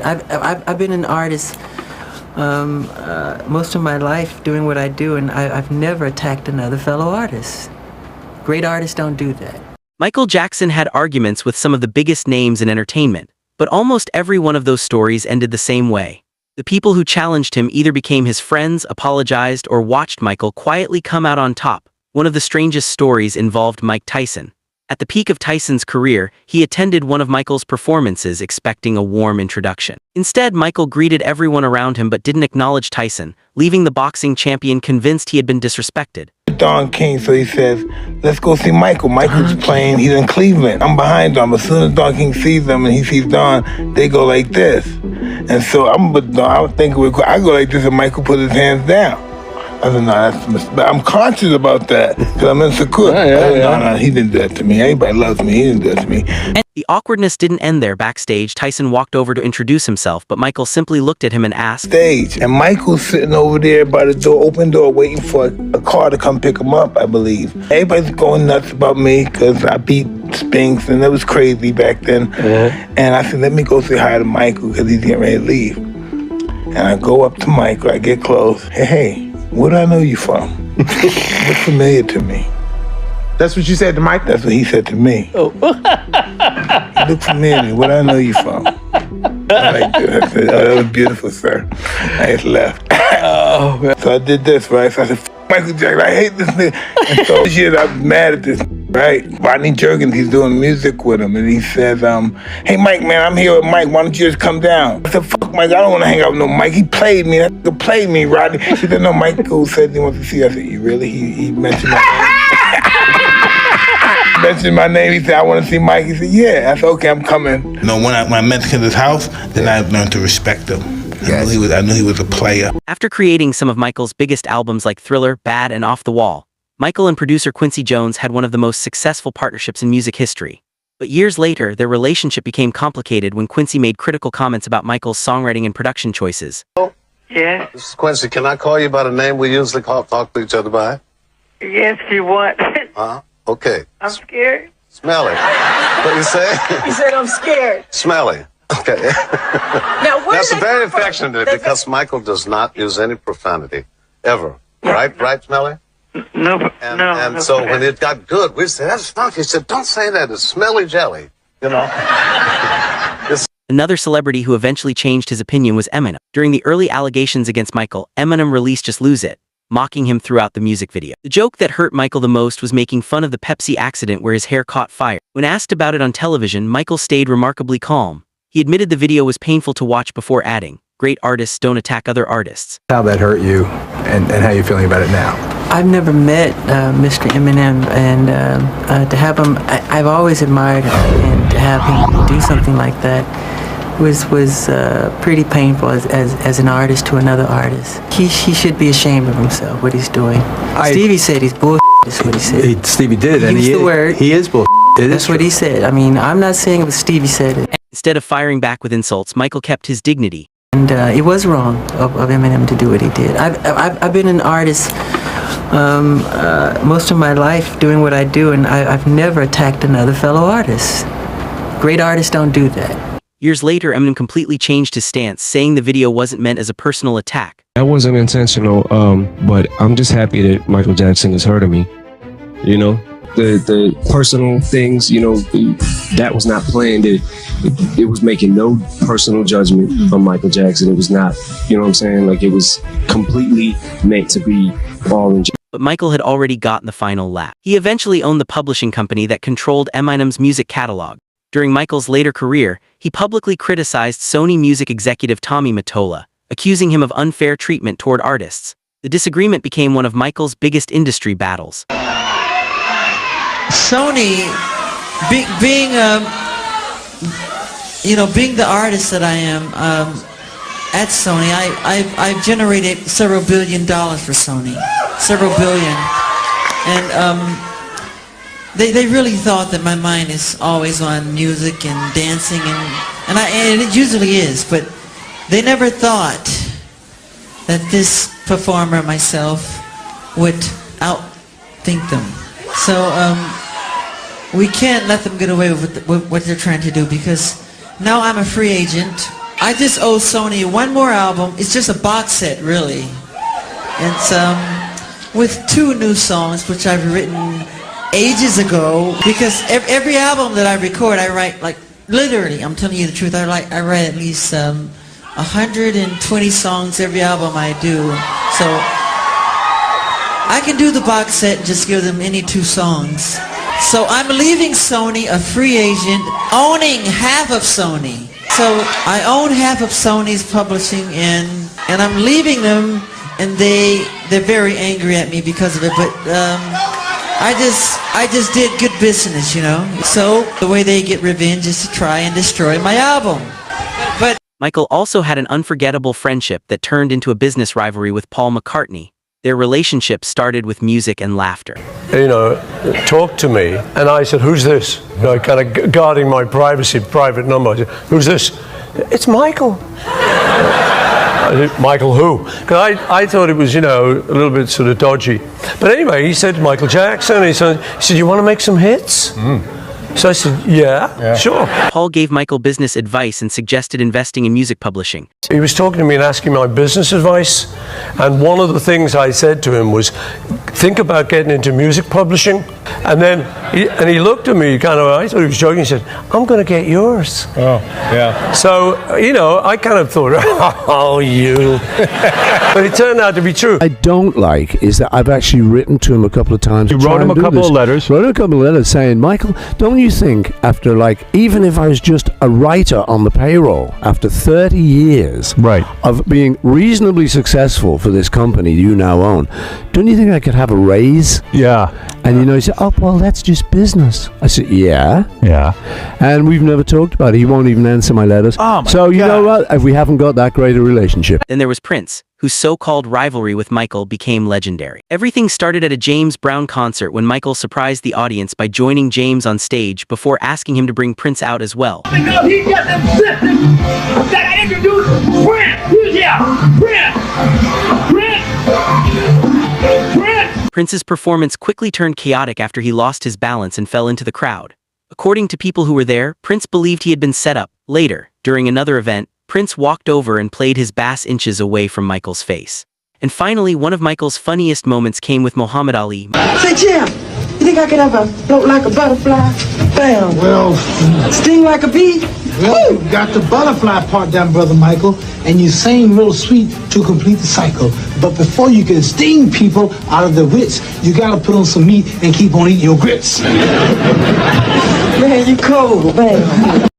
I've been an artist most of my life doing what I do, and I've never attacked another fellow artist. Great artists don't do that. Michael Jackson had arguments with some of the biggest names in entertainment, but almost every one of those stories ended the same way. The people who challenged him either became his friends, apologized, or watched Michael quietly come out on top. One of the strangest stories involved Mike Tyson. At the peak of Tyson's career, he attended one of Michael's performances expecting a warm introduction. Instead, Michael greeted everyone around him but didn't acknowledge Tyson, leaving the boxing champion convinced he had been disrespected. Don King, so he says, let's go see Michael. Michael's playing, he's in Cleveland. I'm behind Don. As soon as Don King sees them and he sees Don, they go like this. And so I go like this and Michael put his hands down. I said, no, I'm conscious about that because I'm insecure. No, he didn't do that to me. Everybody loves me. He didn't do that to me. The awkwardness didn't end there. Backstage, Tyson walked over to introduce himself, but Michael simply looked at him and asked, Stage. And Michael's sitting over there by the door, open door, waiting for a car to come pick him up, I believe. Everybody's going nuts about me because I beat Spinks, and it was crazy back then. And I said, let me go say hi to Michael because he's getting ready to leave. And I go up to Michael, I get close. Hey, where do I know you from? Look familiar to me. That's what you said to Mike? That's what he said to me. Oh. You look familiar. Where do I know you from? I like that. I said, oh, that was beautiful, sir. I just left. Oh, man. So I did this, right? So I said, Michael Jackson, I hate this nigga. And so this year I'm mad at this, right? Rodney Jergens, he's doing music with him, and he says, hey, Mike, man, I'm here with Mike. Why don't you just come down? I said, fuck Mike, I don't want to hang out with no Mike. He played me. That nigga played me, Rodney. He said, no, Michael said he wants to see you. I said, you really? He mentioned my name. Mentioned my name. He said, I want to see Mike. He said, yeah. I said, okay, I'm coming. No, when I met him at his house, then I learned to respect him. I knew he was a player. After creating some of Michael's biggest albums like Thriller, Bad, and Off the Wall, Michael and producer Quincy Jones had one of the most successful partnerships in music history. But years later, their relationship became complicated when Quincy made critical comments about Michael's songwriting and production choices. Oh, yes? This is Quincy. Can I call you by the name we usually talk to each other by? Yes, if you want. Okay. I'm scared. Smelly. What you say? He said I'm scared. Smelly. Okay. Now, That's very affectionate because Michael does not use any profanity, ever. Yeah. Right, Smelly? No, and so when it got good, we said, that's funky. He said, don't say that. It's smelly jelly, you know? Another celebrity who eventually changed his opinion was Eminem. During the early allegations against Michael, Eminem released Just Lose It, mocking him throughout the music video. The joke that hurt Michael the most was making fun of the Pepsi accident where his hair caught fire. When asked about it on television, Michael stayed remarkably calm. He admitted the video was painful to watch before adding, great artists don't attack other artists. How that hurt you and how you're feeling about it now? I've never met Mr. Eminem, and to have him, I've always admired him, and to have him do something like that was pretty painful as an artist to another artist. He should be ashamed of himself, what he's doing. Stevie said he's bullshit, is what he said. Stevie did, he used the word. He is bullshit. That's what he said. I mean, I'm not saying it was Stevie said it. Instead of firing back with insults, Michael kept his dignity. And it was wrong of Eminem to do what he did. I've been an artist most of my life doing what I do, and I've never attacked another fellow artist. Great artists don't do that. Years later, Eminem completely changed his stance, saying the video wasn't meant as a personal attack. That wasn't intentional, but I'm just happy that Michael Jackson is hurting me. You know, the personal things, you know, that was not planned. It was making no personal judgment on Michael Jackson. It was not, you know what I'm saying? Like, it was completely meant to be all in. But Michael had already gotten the final laugh. He eventually owned the publishing company that controlled Eminem's music catalog. During Michael's later career, he publicly criticized Sony music executive Tommy Mottola, accusing him of unfair treatment toward artists. The disagreement became one of Michael's biggest industry battles. Sony, being the artist that I am at Sony, I've generated several $1 billion for Sony, several billion, and they really thought that my mind is always on music and dancing, and it usually is, but they never thought that this performer, myself, would outthink them. So we can't let them get away with what they're trying to do, because now I'm a free agent. I just owe Sony one more album. It's just a box set, really. It's with 2 new songs, which I've written ages ago. Because every album that I record, I write, like, literally, I'm telling you the truth, I write at least 120 songs every album I do. So I can do the box set and just give them any 2 songs. So I'm leaving Sony a free agent, owning half of Sony. So I own half of Sony's publishing, and I'm leaving them, and they're very angry at me because of it. But I just did good business, you know. So the way they get revenge is to try and destroy my album. But Michael also had an unforgettable friendship that turned into a business rivalry with Paul McCartney. Their relationship started with music and laughter. You know, talked to me, and I said, "Who's this?" You know, kind of guarding my privacy, private number. I said, "Who's this?" "It's Michael." I said, "Michael who?" Because I thought it was, you know, a little bit sort of dodgy. But anyway, he said Michael Jackson. He said, "You want to make some hits?" So I said, yeah, sure. Paul gave Michael business advice and suggested investing in music publishing. He was talking to me and asking my business advice, and one of the things I said to him was, think about getting into music publishing. And then he looked at me kind of, I thought he was joking, he said, "I'm going to get yours." Oh, yeah. So, you know, I kind of thought, oh, you. But it turned out to be true. I don't like is that I've actually written to him a couple of times. You wrote him a couple of letters? Wrote him a couple of letters saying, "Michael, don't you think after, like, even if I was just a writer on the payroll, after 30 years of being reasonably successful for this company you now own, don't you think I could have a raise?" Yeah. And, you know, he said, "Oh, well, that's just business." I said, yeah. And we've never talked about it. He won't even answer my letters. Oh my so, you God. know what? If we haven't got that great a relationship. Then there was Prince, whose so-called rivalry with Michael became legendary. Everything started at a James Brown concert when Michael surprised the audience by joining James on stage before asking him to bring Prince out as well. Because he just insisted that I introduce Prince. Who's here? Prince! Prince's performance quickly turned chaotic after he lost his balance and fell into the crowd. According to people who were there, Prince believed he had been set up. Later, during another event, Prince walked over and played his bass inches away from Michael's face. And finally, one of Michael's funniest moments came with Muhammad Ali. Say, Jim, you think I could ever float like a butterfly? Bam. Well, Sting like a bee? well, you got the butterfly part down, Brother Michael, and you sing real sweet to complete the cycle. But before you can sting people out of their wits, you gotta put on some meat and keep on eating your grits. Man, you cold, man.